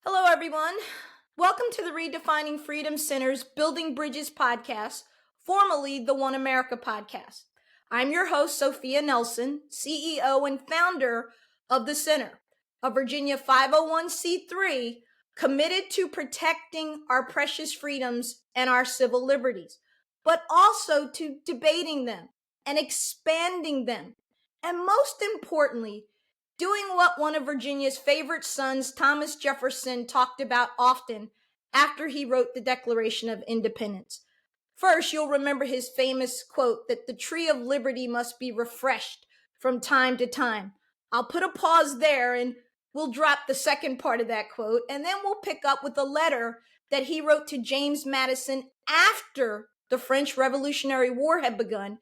Hello, everyone. Welcome to the Redefining Freedom Center's Building Bridges podcast, formerly the One America podcast. I'm your host, Sophia Nelson, CEO and founder of the Center, a Virginia 501c3 committed to protecting our precious freedoms and our civil liberties, but also to debating them and expanding them. And most importantly, doing what one of Virginia's favorite sons, Thomas Jefferson, talked about often after he wrote the Declaration of Independence. First, you'll remember his famous quote that the tree of liberty must be refreshed from time to time. I'll put a pause there and we'll drop the second part of that quote, and then we'll pick up with a letter that he wrote to James Madison after the French Revolutionary War had begun.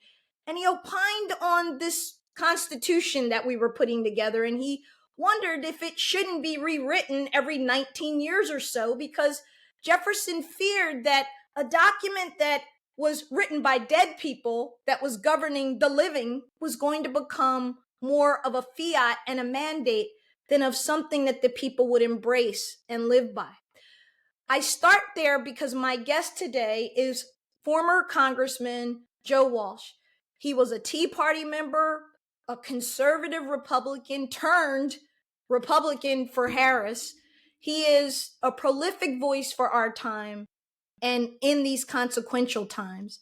And he opined on this Constitution that we were putting together, and he wondered if it shouldn't be rewritten every 19 years or so, because Jefferson feared that a document that was written by dead people that was governing the living was going to become more of a fiat and a mandate than of something that the people would embrace and live by. I start there because my guest today is former Congressman Joe Walsh. He was a Tea Party member, a conservative Republican turned Republican for Harris. He is a prolific voice for our time and in these consequential times.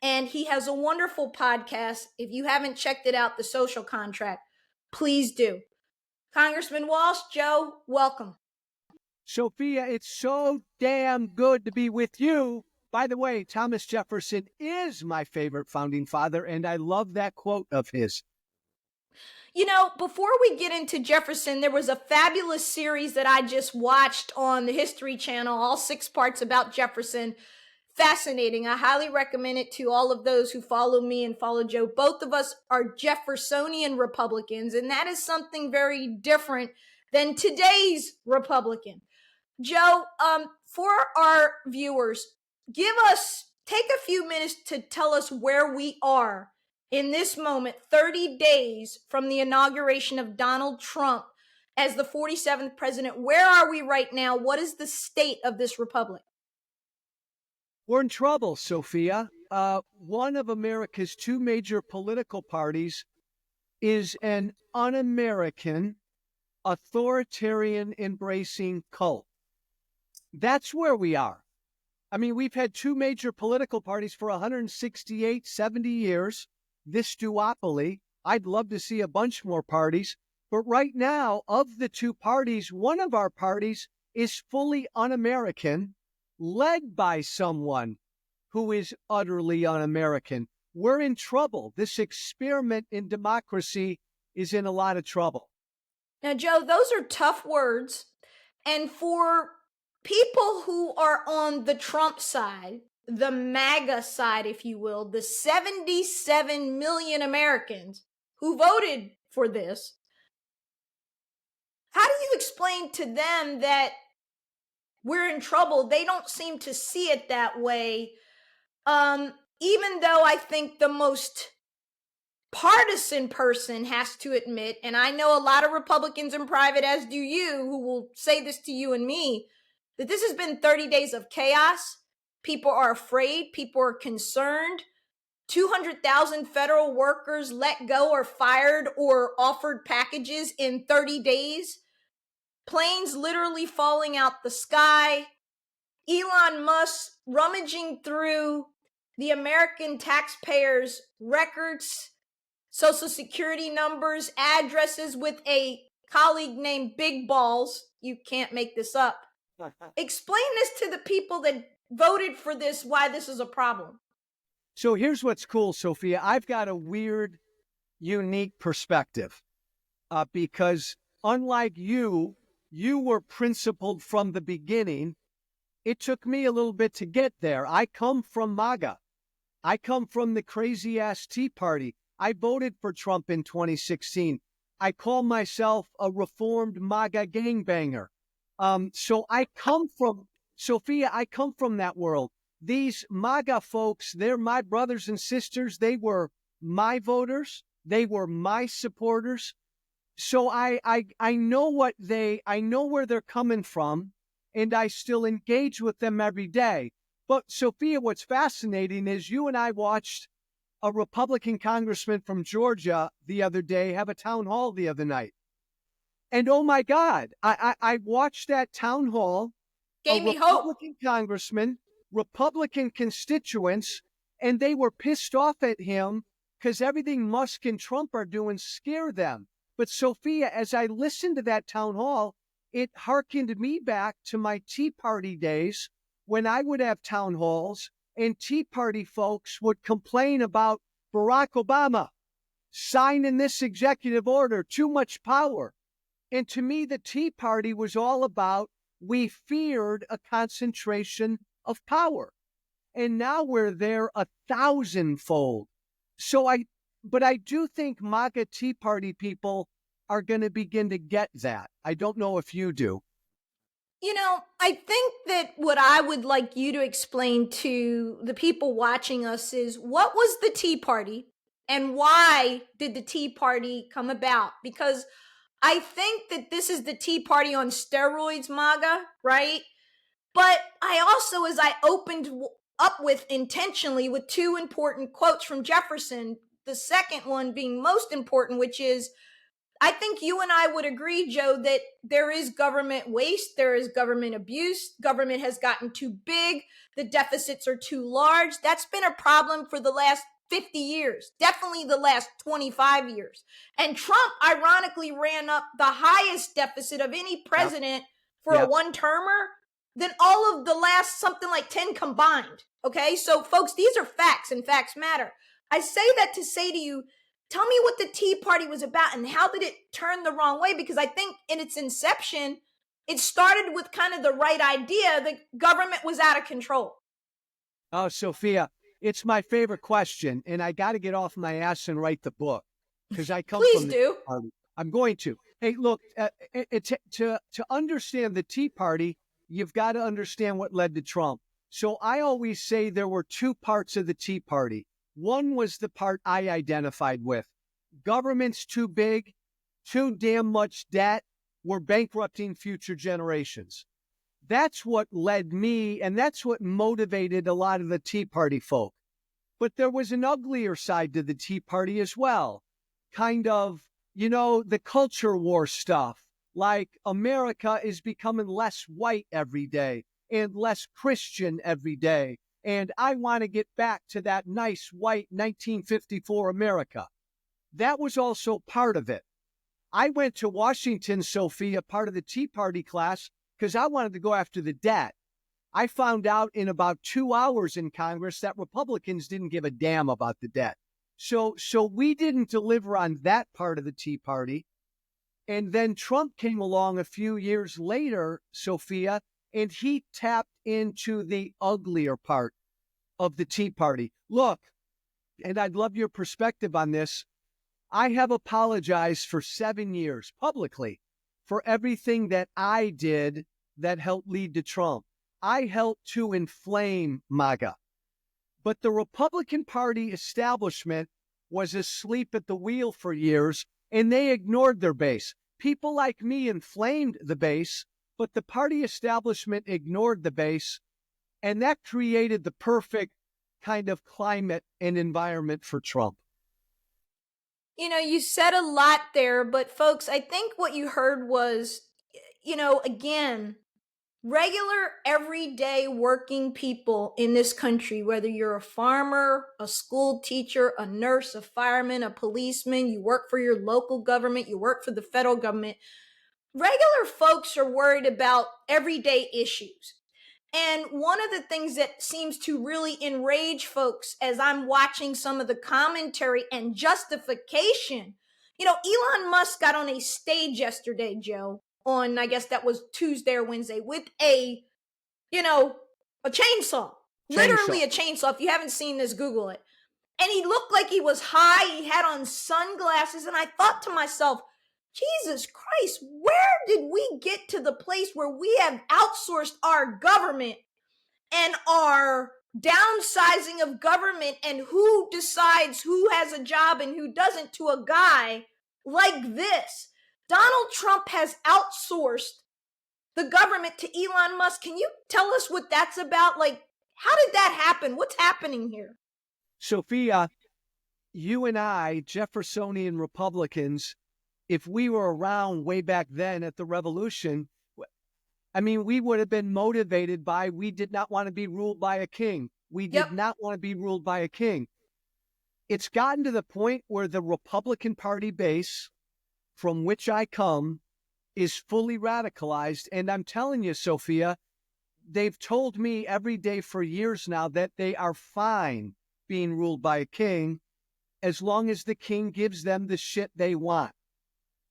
And he has a wonderful podcast. If you haven't checked it out, The Social Contract, please do. Congressman Walsh, Joe, welcome. Sophia, it's so damn good to be with you. By the way, Thomas Jefferson is my favorite founding father, and I love that quote of his. You know, before we get into Jefferson, there was a fabulous series that I just watched on the History Channel, all 6 parts about Jefferson. Fascinating. I highly recommend it to all of those who follow me and follow Joe. Both of us are Jeffersonian Republicans, and that is something very different than today's Republican. Joe, for our viewers, take a few minutes to tell us where we are in this moment, 30 days from the inauguration of Donald Trump as the 47th president. Where are we right now? What is the state of this republic? We're in trouble, Sophia. One of America's 2 major political parties is an un-American, authoritarian embracing cult. That's where we are. I mean, we've had 2 major political parties for 168, 70 years. This duopoly. I'd love to see a bunch more parties. But right now, of the 2 parties, one of our parties is fully un-American, led by someone who is utterly un-American. We're in trouble. This experiment in democracy is in a lot of trouble. Now, Joe, those are tough words. And for people who are on the Trump side, the MAGA side, if you will, the 77 million Americans who voted for this, how do you explain to them that we're in trouble? They don't seem to see it that way. Even though I think the most partisan person has to admit, and I know a lot of Republicans in private, as do you, who will say this to you and me, that this has been 30 days of chaos. People are afraid. People are concerned. 200,000 federal workers let go or fired or offered packages in 30 days. Planes literally falling out the sky. Elon Musk rummaging through the American taxpayers' records, Social Security numbers, addresses with a colleague named Big Balls. You can't make this up. Explain this to the people that voted for this, why this is a problem. So here's what's cool, Sophia. I've got a weird, unique perspective because unlike you were principled from the beginning. It took me a little bit to get there. I come from MAGA. I come from the crazy-ass Tea Party. I voted for Trump in 2016. I call myself a reformed MAGA gangbanger. So I come from, Sophia, I come from that world. These MAGA folks, they're my brothers and sisters. They were my voters. They were my supporters. So I know I know where they're coming from. and I still engage with them every day. But Sophia, what's fascinating is you and I watched a Republican congressman from Georgia the other day have a town hall the other night. And oh my God, I watched that town hall, a Gave me hope. Republican congressman, Republican constituents, and they were pissed off at him because everything Musk and Trump are doing scare them. But Sophia, as I listened to that town hall, it hearkened me back to my Tea Party days when I would have town halls and Tea Party folks would complain about Barack Obama signing this executive order, too much power. And to me, the Tea Party was all about we feared a concentration of power. And now we're there 1,000-fold. But I do think MAGA Tea Party people are going to begin to get that. I don't know if you do. I think that what I would like you to explain to the people watching us is what was the Tea Party and why did the Tea Party come about? Because I think that this is the Tea Party on steroids, MAGA, right? But I also, as I opened up with intentionally with two important quotes from Jefferson, the second one being most important, which is, I think you and I would agree, Joe, that there is government waste, there is government abuse, government has gotten too big, the deficits are too large. That's been a problem for the last 50 years, definitely the last 25 years. And Trump, ironically, ran up the highest deficit of any president for a one-termer than all of the last something like 10 combined. Okay, so folks, these are facts and facts matter. I say that to say to you, tell me what the Tea Party was about and how did it turn the wrong way? Because I think in its inception, it started with kind of the right idea. The government was out of control. Oh, Sophia, it's my favorite question, and I got to get off my ass and write the book because I come Please from do. the party. I'm going to. Hey, look, to understand the Tea Party, you've got to understand what led to Trump. So I always say there were two parts of the Tea Party. One was the part I identified with. Government's too big, too damn much debt. We're bankrupting future generations. That's what led me, and that's what motivated a lot of the Tea Party folk. But there was an uglier side to the Tea Party as well. Kind of, the culture war stuff. Like America is becoming less white every day and less Christian every day. And I want to get back to that nice white 1954 America. That was also part of it. I went to Washington, Sophia, part of the Tea Party class, because I wanted to go after the debt. I found out in about 2 hours in Congress that Republicans didn't give a damn about the debt. So we didn't deliver on that part of the Tea Party. And then Trump came along a few years later, Sophia, and he tapped into the uglier part of the Tea Party. Look, and I'd love your perspective on this. I have apologized for 7 years publicly for everything that I did that helped lead to Trump. I helped to inflame MAGA. But the Republican Party establishment was asleep at the wheel for years, and they ignored their base. People like me inflamed the base, but the party establishment ignored the base, and that created the perfect kind of climate and environment for Trump. You said a lot there, but folks, I think what you heard was, again, regular, everyday working people in this country, whether you're a farmer, a school teacher, a nurse, a fireman, a policeman, you work for your local government, you work for the federal government, regular folks are worried about everyday issues. And one of the things that seems to really enrage folks as I'm watching some of the commentary and justification, Elon Musk got on a stage yesterday, Joe, on, I guess that was Tuesday or Wednesday, with a chainsaw. Literally a chainsaw. If you haven't seen this, Google it. And he looked like he was high. He had on sunglasses. And I thought to myself, Jesus Christ, where did we get to the place where we have outsourced our government and our downsizing of government and who decides who has a job and who doesn't to a guy like this? Donald Trump has outsourced the government to Elon Musk. Can you tell us what that's about? Like, how did that happen? What's happening here? Sophia, you and I, Jeffersonian Republicans, if we were around way back then at the revolution, I mean, we would have been motivated by, we did not want to be ruled by a king. We did not want to be ruled by a king. It's gotten to the point where the Republican Party base, from which I come, is fully radicalized. And I'm telling you, Sophia, they've told me every day for years now that they are fine being ruled by a king as long as the king gives them the shit they want.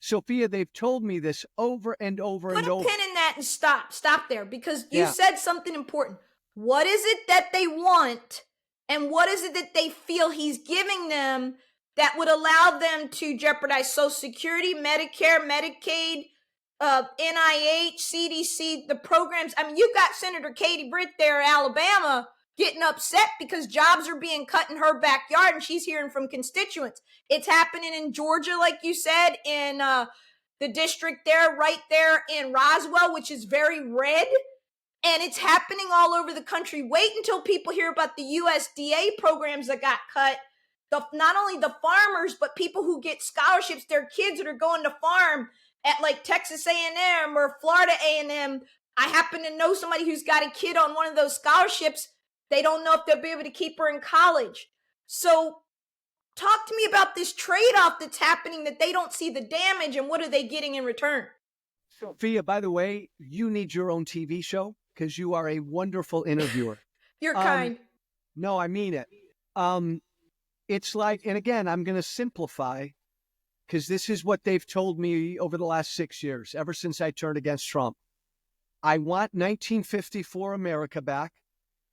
Sophia, they've told me this over and over and over. Put a pin in that and stop there, because you said something important. What is it that they want, and what is it that they feel he's giving them that would allow them to jeopardize Social Security, Medicare, Medicaid, NIH, CDC, the programs? I mean, you've got Senator Katie Britt there in Alabama getting upset because jobs are being cut in her backyard, and she's hearing from constituents. It's happening in Georgia, like you said, in the district there, right there in Roswell, which is very red. And it's happening all over the country. Wait until people hear about the USDA programs that got cut. Not only the farmers, but people who get scholarships, their kids that are going to farm at like Texas A&M or Florida A&M. I happen to know somebody who's got a kid on one of those scholarships. They don't know if they'll be able to keep her in college. So talk to me about this trade-off that's happening, that they don't see the damage, and what are they getting in return? Sophia, by the way, you need your own TV show because you are a wonderful interviewer. You're kind. No, I mean it. It's like, and again, I'm going to simplify because this is what they've told me over the last 6 years, ever since I turned against Trump. I want 1954 America back,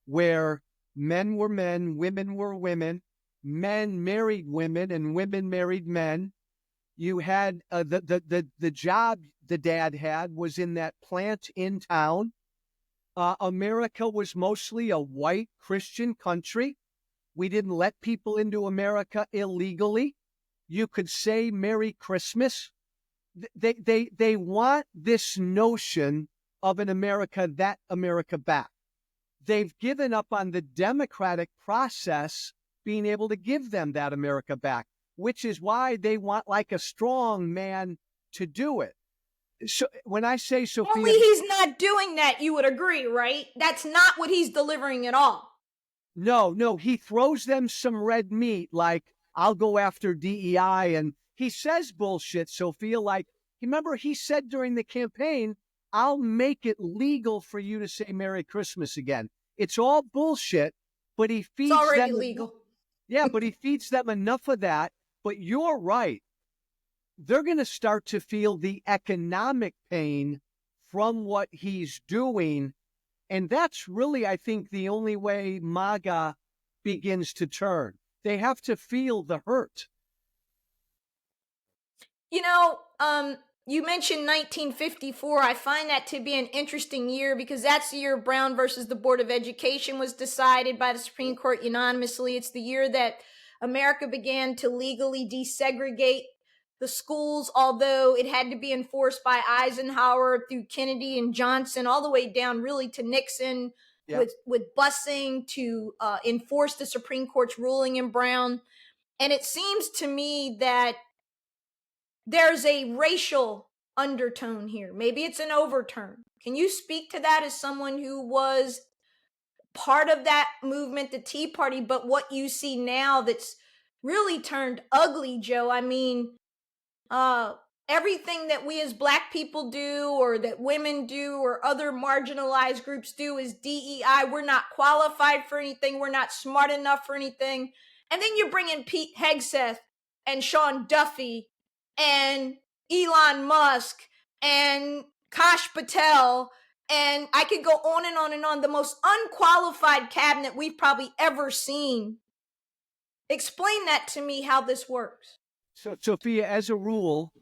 where men were men, women were women, men married women, and women married men. You had the job the dad had was in that plant in town. America was mostly a white Christian country. We didn't let people into America illegally. You could say Merry Christmas. They want this notion of an America, that America back. They've given up on the democratic process being able to give them that America back, which is why they want like a strong man to do it. So when I say, Sophia, only he's not doing that, you would agree, right? That's not what he's delivering at all. No, he throws them some red meat, like I'll go after DEI, and he says bullshit, Sophia, like, remember he said during the campaign, I'll make it legal for you to say Merry Christmas again. It's all bullshit, but he feeds them. It's already legal. Yeah, but he feeds them enough of that. But you're right. They're going to start to feel the economic pain from what he's doing. And that's really, I think, the only way MAGA begins to turn. They have to feel the hurt. You know, you mentioned 1954. I find that to be an interesting year because that's the year Brown versus the Board of Education was decided by the Supreme Court unanimously. It's the year that America began to legally desegregate the schools, although it had to be enforced by Eisenhower through Kennedy and Johnson, all the way down really to Nixon, with busing to enforce the Supreme Court's ruling in Brown. And it seems to me that there's a racial undertone here. Maybe it's an overturn. Can you speak to that as someone who was part of that movement, the Tea Party, but what you see now that's really turned ugly, Joe? I mean, everything that we as Black people do, or that women do, or other marginalized groups do is DEI. We're not qualified for anything. We're not smart enough for anything. And then you bring in Pete Hegseth and Sean Duffy and Elon Musk and Kash Patel, and I could go on and on and on. The most unqualified cabinet we've probably ever seen. Explain that to me, how this works. So, Sophia, as a rule,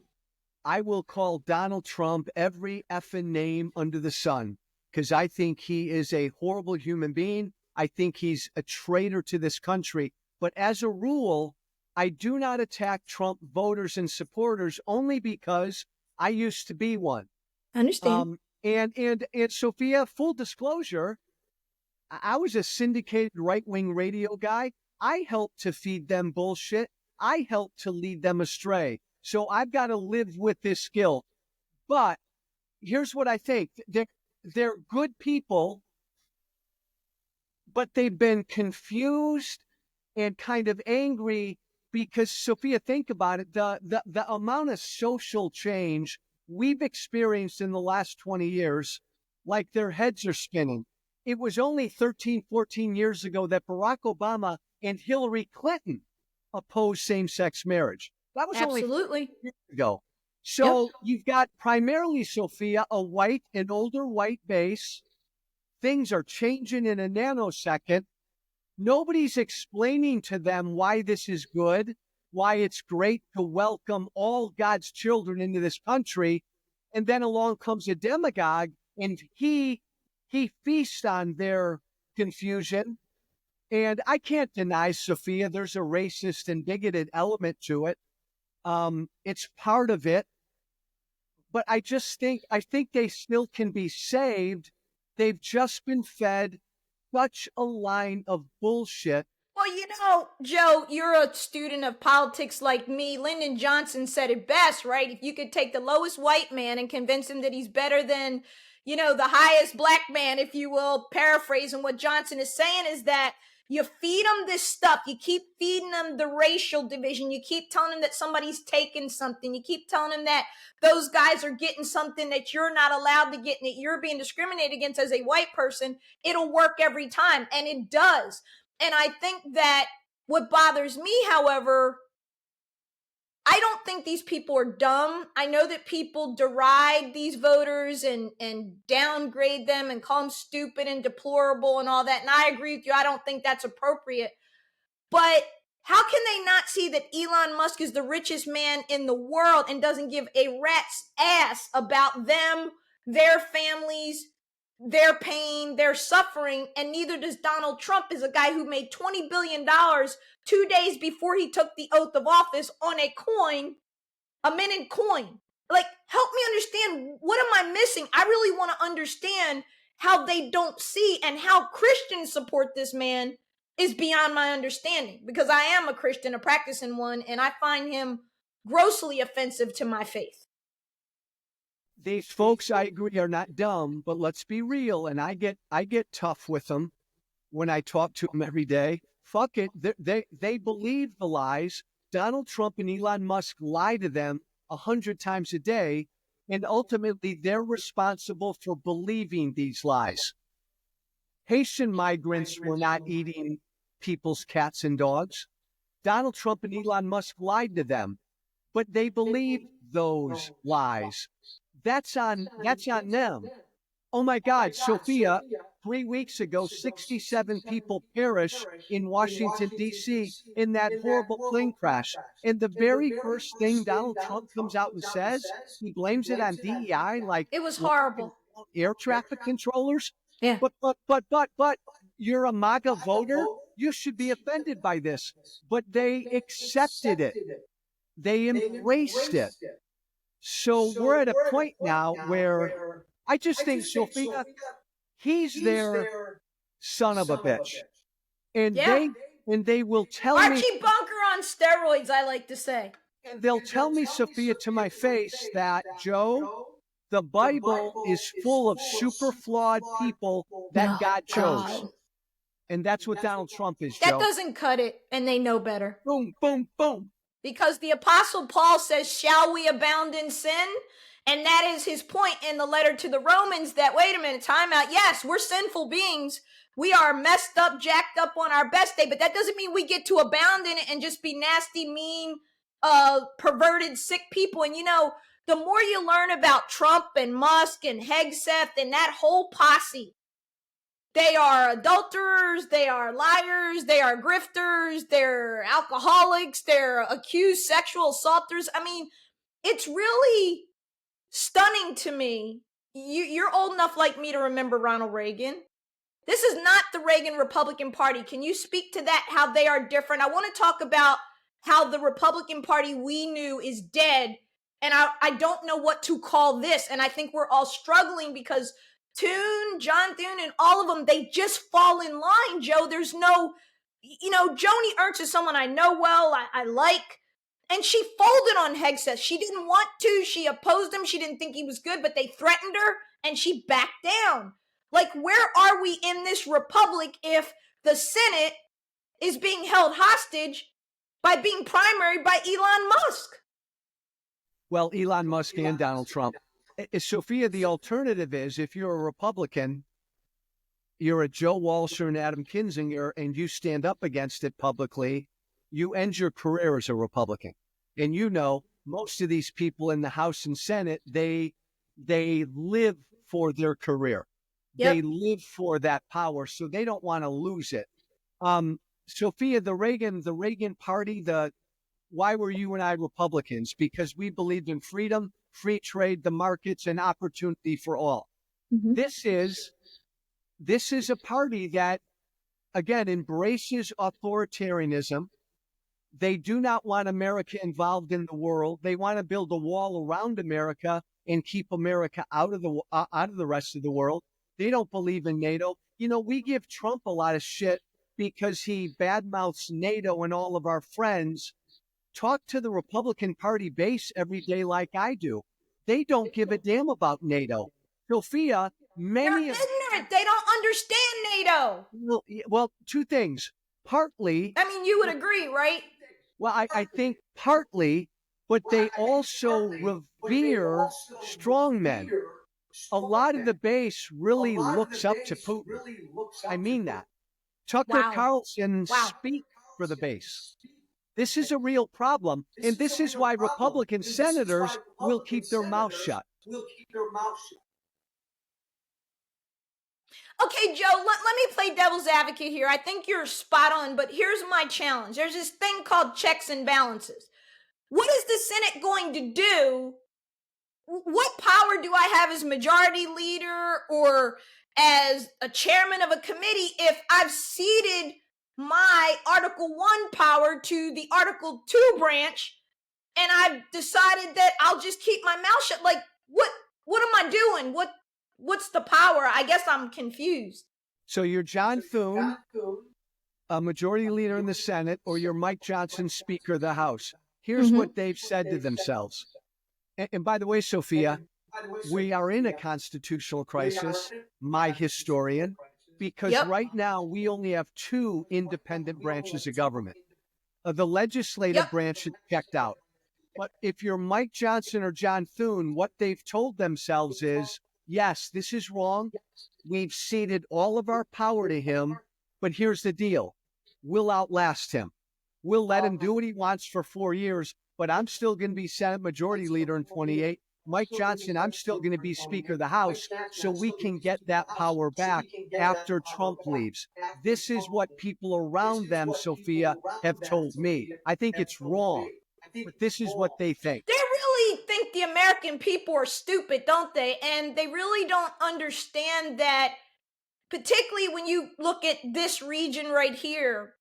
I will call Donald Trump every effing name under the sun because I think he is a horrible human being. I think he's a traitor to this country. But as a rule, I do not attack Trump voters and supporters only because I used to be one. I understand. And Sophia, full disclosure, I was a syndicated right-wing radio guy. I helped to feed them bullshit. I helped to lead them astray. So I've got to live with this guilt. But here's what I think. They're good people, but they've been confused and kind of angry because, Sophia, think about it, the amount of social change we've experienced in the last 20 years, like their heads are spinning. It was only 13, 14 years ago that Barack Obama and Hillary Clinton opposed same-sex marriage. That was only 4 years ago. So you've got primarily, Sophia, an older white base. Things are changing in a nanosecond. Nobody's explaining to them why this is good, why it's great to welcome all God's children into this country. And then along comes a demagogue, and he feasts on their confusion. And I can't deny, Sophia, there's a racist and bigoted element to it. It's part of it. But I think they still can be saved. They've just been fed such a line of bullshit. Well, Joe, you're a student of politics like me. Lyndon Johnson said it best, right? If you could take the lowest white man and convince him that he's better than, the highest black man, if you will, paraphrasing what Johnson is saying is that you feed them this stuff. You keep feeding them the racial division. You keep telling them that somebody's taking something. You keep telling them that those guys are getting something that you're not allowed to get and that you're being discriminated against as a white person. It'll work every time. And it does. And I think that what bothers me, however, I don't think these people are dumb. I know that people deride these voters and downgrade them and call them stupid and deplorable and all that. And I agree with you. I don't think that's appropriate. But how can they not see that Elon Musk is the richest man in the world and doesn't give a rat's ass about them, their families, their pain, their suffering, and neither does Donald Trump, is a guy who made $20 billion 2 days before he took the oath of office on a minted coin. Like, help me understand, what am I missing? I really want to understand how they don't see and how Christians support this man is beyond my understanding, because I am a Christian, a practicing one, and I find him grossly offensive to my faith. These folks, I agree, are not dumb, but let's be real. And I get tough with them when I talk to them every day. Fuck it. They believe the lies. Donald Trump and Elon Musk lie to them 100 times a day. And ultimately, they're responsible for believing these lies. Haitian migrants were not eating people's cats and dogs. Donald Trump and Elon Musk lied to them, but they believed those lies. That's on them. Oh my God, Sophia, 3 weeks ago, 67 people perished in Washington, D.C. in that horrible plane crash. And the very first thing Donald Trump comes out and says, he blames it on DEI, like it was horrible. Air traffic controllers. Yeah. But you're a MAGA voter. You should be offended by this. But they accepted it. They embraced it. So we're at a point now where I just think, Sophia, he's their son of a bitch. And they will tell me. Archie Bunker on steroids, I like to say. And they'll tell me, Sophia, to my face that, Joe, the Bible is full of super flawed people that God chose. And that's what Donald Trump is, Joe. That doesn't cut it, and they know better. Boom, boom, boom. Because the Apostle Paul says, shall we abound in sin? And that is his point in the letter to the Romans, that, wait a minute, time out. Yes, we're sinful beings. We are messed up, jacked up on our best day, but that doesn't mean we get to abound in it and just be nasty, mean, perverted, sick people. And the more you learn about Trump and Musk and Hegseth and that whole posse, they are adulterers, they are liars, they are grifters, they're alcoholics, they're accused sexual assaulters. I mean, it's really stunning to me. You're old enough like me to remember Ronald Reagan. This is not the Reagan Republican Party. Can you speak to that, how they are different? I want to talk about how the Republican Party we knew is dead And I don't know what to call this. And I think we're all struggling because John Thune, and all of them, they just fall in line, Joe. There's no, Joni Ernst is someone I know well, I like. And she folded on Hegseth. She didn't want to. She opposed him. She didn't think he was good, but they threatened her and she backed down. Like, where are we in this republic if the Senate is being held hostage by being primaried by Elon Musk? Well, Elon Musk and Donald Trump. Sophia, the alternative is if you're a Republican, you're a Joe Walsh or an Adam Kinzinger, and you stand up against it publicly, you end your career as a Republican. And most of these people in the House and Senate, they live for their career. Yep. They live for that power, so they don't want to lose it. Sophia, the Reagan party, why were you and I Republicans? Because we believed in freedom, free trade, the markets, and opportunity for all. Mm-hmm. This is a party that, again, embraces authoritarianism. They do not want America involved in the world. They want to build a wall around America and keep America out of the rest of the world. They don't believe in NATO. We give Trump a lot of shit because he badmouths NATO and all of our friends. Talk to the Republican Party base every day like I do. They don't give a damn about NATO. Sophia, they're ignorant. They don't understand NATO. Well, two things. Partly. I mean, you would agree, right? Well, I think partly, but they also revere strongmen. A lot of the base really looks up to Putin. I mean that. Tucker Carlson speak for the base. This is a real problem, and this is why Republican senators will keep their mouth shut. Okay, Joe, let me play devil's advocate here. I think you're spot on, but here's my challenge. There's this thing called checks and balances. What is the Senate going to do? What power do I have as majority leader or as a chairman of a committee if I've ceded my Article 1 power to the Article 2 branch and I've decided that I'll just keep my mouth shut? Like, what am I doing? What's the power? I guess I'm confused. So you're John Thune, a majority leader in the Senate, or you're Mike Johnson, Speaker of the House. Here's what they've said to themselves. And by the way, Sophia, we are in a constitutional crisis, my historian, because right now we only have two independent branches of government. The legislative branch is checked out. But if you're Mike Johnson or John Thune, what they've told themselves is, yes, this is wrong. We've ceded all of our power to him, but here's the deal. We'll outlast him. We'll let him do what he wants for 4 years, but I'm still going to be Senate Majority Leader in 28. Mike Johnson, I'm still going to be Speaker of the House, so we can get that power back after Trump leaves. This is what people around them, Sophia, have told me. I think it's wrong, but this is what they think. They really think the American people are stupid, don't they? And they really don't understand that, particularly when you look at this region right here.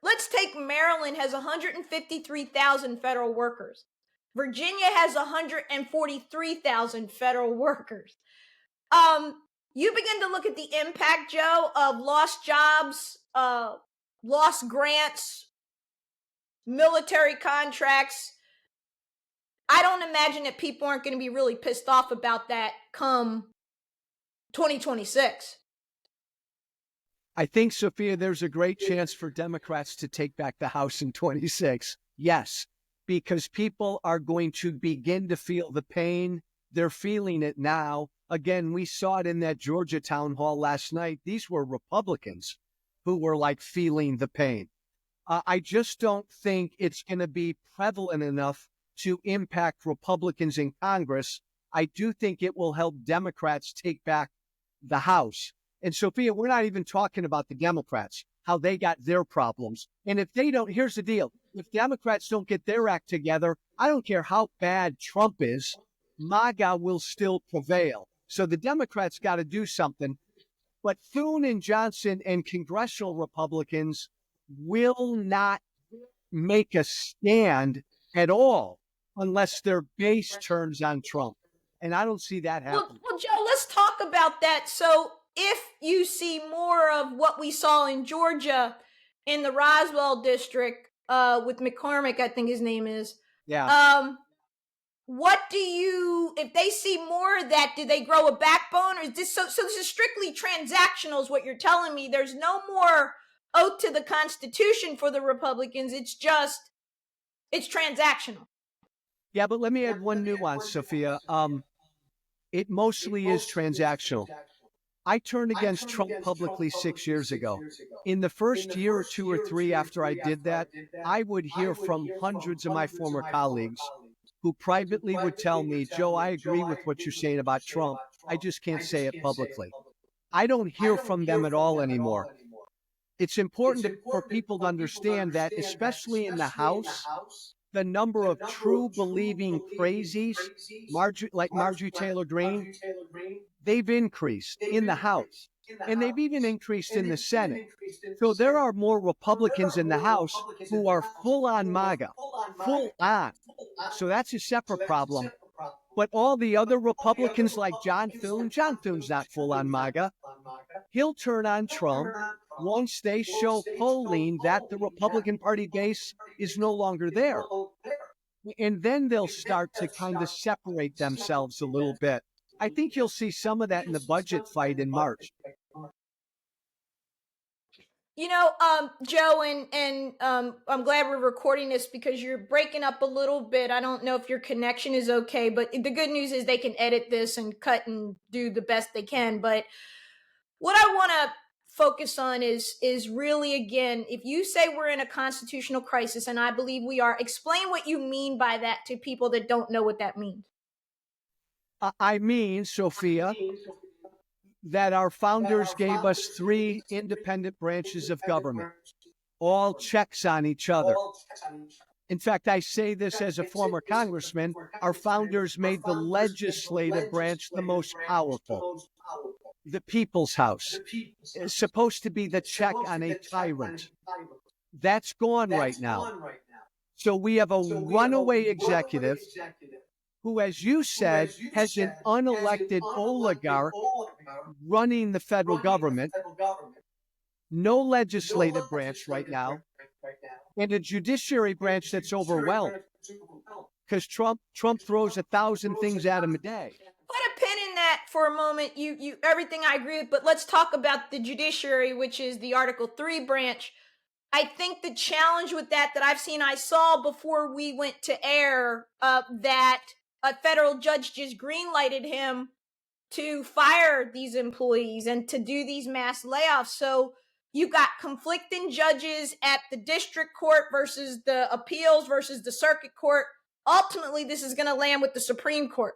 Let's take Maryland has 153,000 federal workers. Virginia has 143,000 federal workers. You begin to look at the impact, Joe, of lost jobs, lost grants, military contracts. I don't imagine that people aren't going to be really pissed off about that come 2026. I think, Sophia, there's a great chance for Democrats to take back the House in 26. Yes, because people are going to begin to feel the pain. They're feeling it now. Again, we saw it in that Georgia town hall last night. These were Republicans who were feeling the pain. I just don't think it's going to be prevalent enough to impact Republicans in Congress. I do think it will help Democrats take back the House. And Sophia, we're not even talking about the Democrats, how they got their problems. And if they don't, here's the deal. If Democrats don't get their act together, I don't care how bad Trump is, MAGA will still prevail. So the Democrats got to do something. But Thune and Johnson and congressional Republicans will not make a stand at all unless their base turns on Trump. And I don't see that happening. Well, Joe, let's talk about that. So if you see more of what we saw in Georgia in the Roswell district with McCormick, I think his name is. Yeah. What do you, if they see more of that, do they grow a backbone? Or is this so this is strictly transactional is what you're telling me. There's no more oath to the Constitution for the Republicans. It's transactional. Yeah, but let me add one nuance, Sophia. It mostly is transactional. I turned against Trump publicly 6 years ago. In the first year or two or three after I did that, I would hear from hundreds of my former colleagues who privately would tell me, Joe, I agree with what you're saying about Trump. I just can't say it publicly. I don't hear from them at all anymore. It's important for people to understand that, especially in the House, the number of true believing crazies, like Marjorie Taylor Greene, they've increased in the House. And they've even increased in the Senate. So there are more Republicans in the House who are full on MAGA, full on. So that's a separate problem. But all the other Republicans like John Thune's not full on MAGA. He'll turn on Trump once they show polling that the Republican Party base is no longer there. And then they'll start to kind of separate themselves a little bit. I think you'll see some of that in the budget fight in March. You know, Joe, and I'm glad we're recording this because you're breaking up a little bit. I don't know if your connection is okay, but the good news is they can edit this and cut and do the best they can. But what I want to focus on is really, again, if you say we're in a constitutional crisis, and I believe we are, explain what you mean by that to people that don't know what that means. I mean, Sophia, that our founders gave us three independent branches of government, all checks on each other. In fact, I say this as a former congressman, our founders made the legislative branch the most powerful. The People's House is supposed to be the check on a tyrant. That's gone right now. So we have a runaway executive who, as you said, has an unelected oligarch running the federal government, no legislative branch right now, and a judiciary branch that's overwhelmed because Trump throws 1,000 things at him a day. Put a pin in that for a moment. You everything I agree with, but let's talk about the judiciary, which is the Article 3 branch. I think the challenge with that I saw before we went to air, that a federal judge just greenlighted him to fire these employees and to do these mass layoffs. So you got conflicting judges at the district court versus the appeals versus the circuit court. Ultimately, this is going to land with the Supreme Court.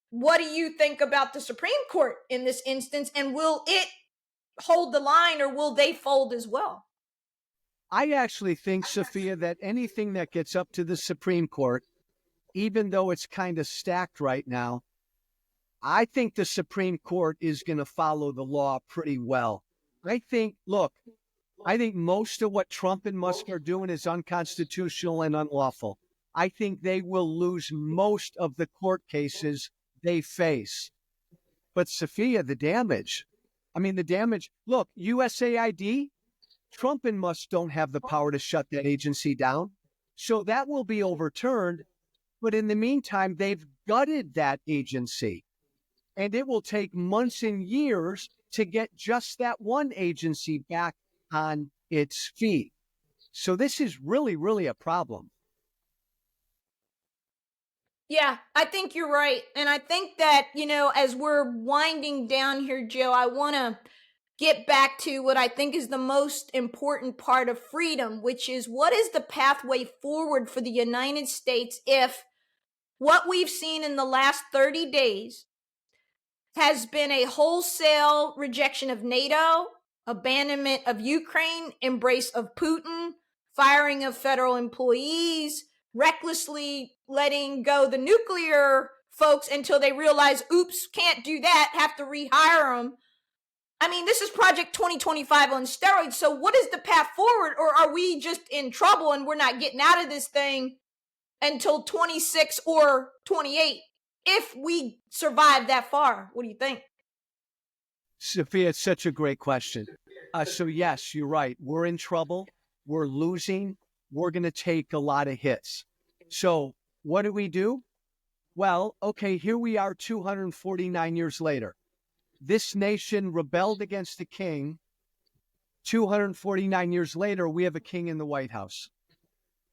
What do you think about the Supreme Court in this instance? And will it hold the line or will they fold as well? I actually think, Sophia, that anything that gets up to the Supreme Court, even though it's kind of stacked right now, I think the Supreme Court is going to follow the law pretty well. I think most of what Trump and Musk are doing is unconstitutional and unlawful. I think they will lose most of the court cases they face. But Sophia, the damage, look, USAID, Trump and Musk don't have the power to shut that agency down. So that will be overturned. But in the meantime, they've gutted that agency. And it will take months and years to get just that one agency back on its feet. So this is really, really a problem. Yeah, I think you're right. And I think that, as we're winding down here, Joe, I want to get back to what I think is the most important part of freedom, which is what is the pathway forward for the United States if what we've seen in the last 30 days has been a wholesale rejection of NATO, abandonment of Ukraine, embrace of Putin, firing of federal employees, recklessly letting go the nuclear folks until they realize, oops, can't do that, have to rehire them. I mean, this is Project 2025 on steroids. So what is the path forward? Or are we just in trouble and we're not getting out of this thing until 26 or 28 if we survive that far. What do you think? Sophia, it's such a great question. So yes, you're right. We're in trouble. We're losing. We're going to take a lot of hits. So what do? Well, okay, here we are 249 years later. This nation rebelled against the king. 249 years later, we have a king in the White House.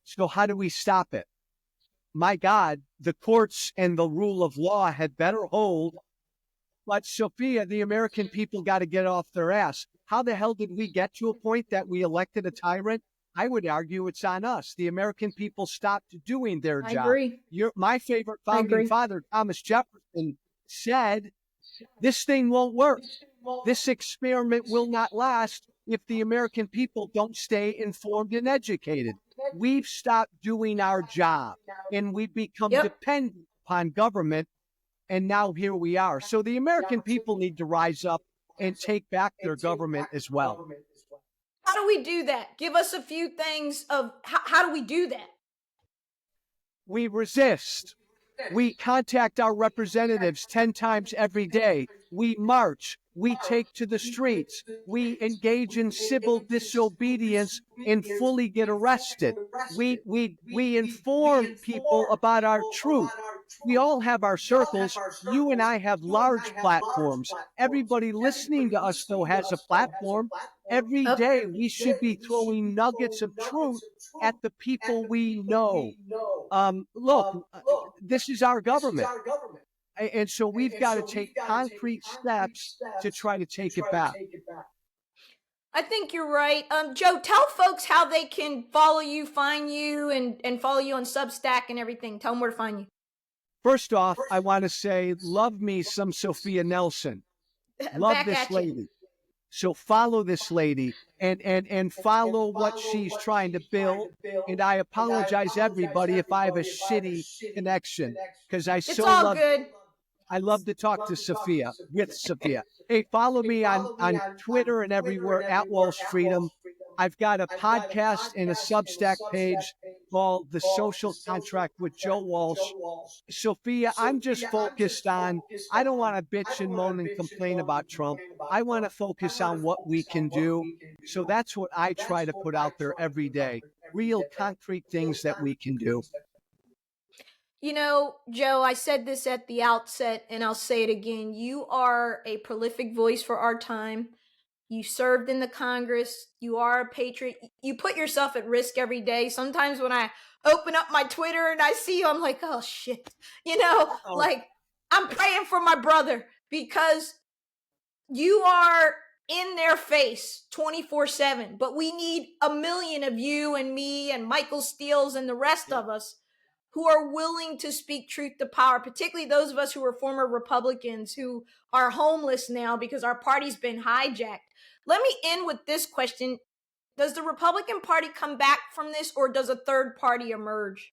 So how do we stop it? My God, the courts and the rule of law had better hold. But Sophia, the American people got to get off their ass. How the hell did we get to a point that we elected a tyrant? I would argue it's on us. The American people stopped doing their job. I agree. My favorite founding father, Thomas Jefferson, said, this thing won't work. This experiment will not last if the American people don't stay informed and educated. We've stopped doing our job, and we've become dependent upon government, and now here we are. So the American people need to rise up and take back their government as well. How do we do that? Give us a few things of how do we do that? We resist. We contact our representatives 10 times every day. We march. We take to the streets. We engage in civil disobedience and fully get arrested. We inform people about our truth. We all have our circles. You and I have large platforms. Everybody listening to us, though, has a platform. Every day we should be throwing nuggets of truth at the people we know. Look, this is our government. And so we've got to take concrete steps to try to take it back. I think you're right. Joe, tell folks how they can follow you, find you, and follow you on Substack and everything. Tell them where to find you. First off, I want to say, love me some Sophia Nelson. Love this lady. So follow this lady and follow what she's trying to build. And I apologize, everybody, if I have a shitty connection, because I love to talk to Sophia, with Sophia. Hey, follow me on Twitter and everywhere at Walsh Freedom. I've got a podcast and a Substack page called The Social Contract with Joe Walsh. Sophia, I'm just focused on, I don't want to bitch and moan and complain about Trump. I want to focus on what we can do. So that's what I try to put out there every day. Real concrete things that we can do. You know, Joe, I said this at the outset, and I'll say it again. You are a prolific voice for our time. You served in the Congress. You are a patriot. You put yourself at risk every day. Sometimes when I open up my Twitter and I see you, I'm like, oh, shit. You know, like, I'm praying for my brother because you are in their face 24/7. But we need a million of you and me and Michael Steele's and the rest of us who are willing to speak truth to power, particularly those of us who are former Republicans who are homeless now because our party's been hijacked. Let me end with this question. Does the Republican Party come back from this, or does a third party emerge?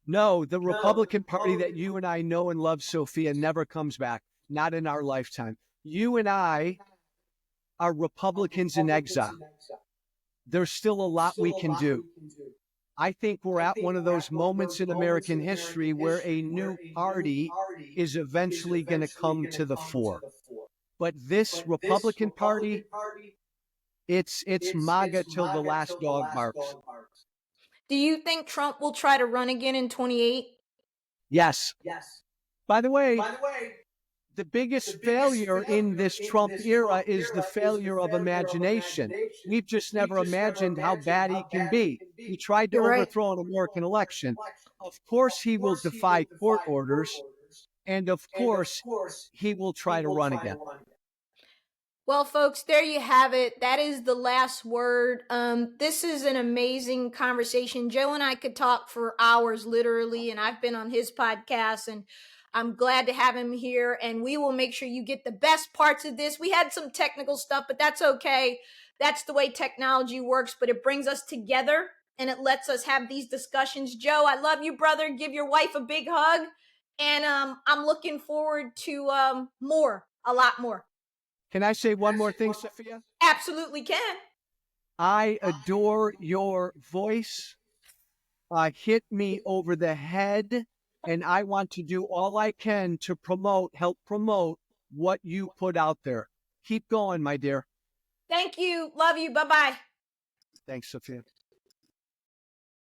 No, the Republican Party that you and I know and love, Sophia, never comes back. Not in our lifetime. You and I are Republicans in exile. There's still a lot we can do. I think we're at one of those moments in American history where a new party is eventually going to come to the fore. But this Republican Party, it's MAGA till the last dog barks. Do you think Trump will try to run again in 28? Yes. By the way, the biggest failure in this Trump era is the failure of imagination. We've just never imagined how bad he can be. He tried to overthrow an American election. Of course, he will defy court orders. And of course, he will try to run again. Well, folks, there you have it. That is the last word. This is an amazing conversation. Joe and I could talk for hours, literally, and I've been on his podcast, and I'm glad to have him here, and we will make sure you get the best parts of this. We had some technical stuff, but that's okay. That's the way technology works, but it brings us together, and it lets us have these discussions. Joe, I love you, brother. Give your wife a big hug, and I'm looking forward to a lot more. Can I say one more thing, Sophia? Absolutely can. I adore your voice. hit me over the head, and I want to do all I can to help promote what you put out there. Keep going, my dear. Thank you. Love you. Bye-bye. Thanks, Sophia.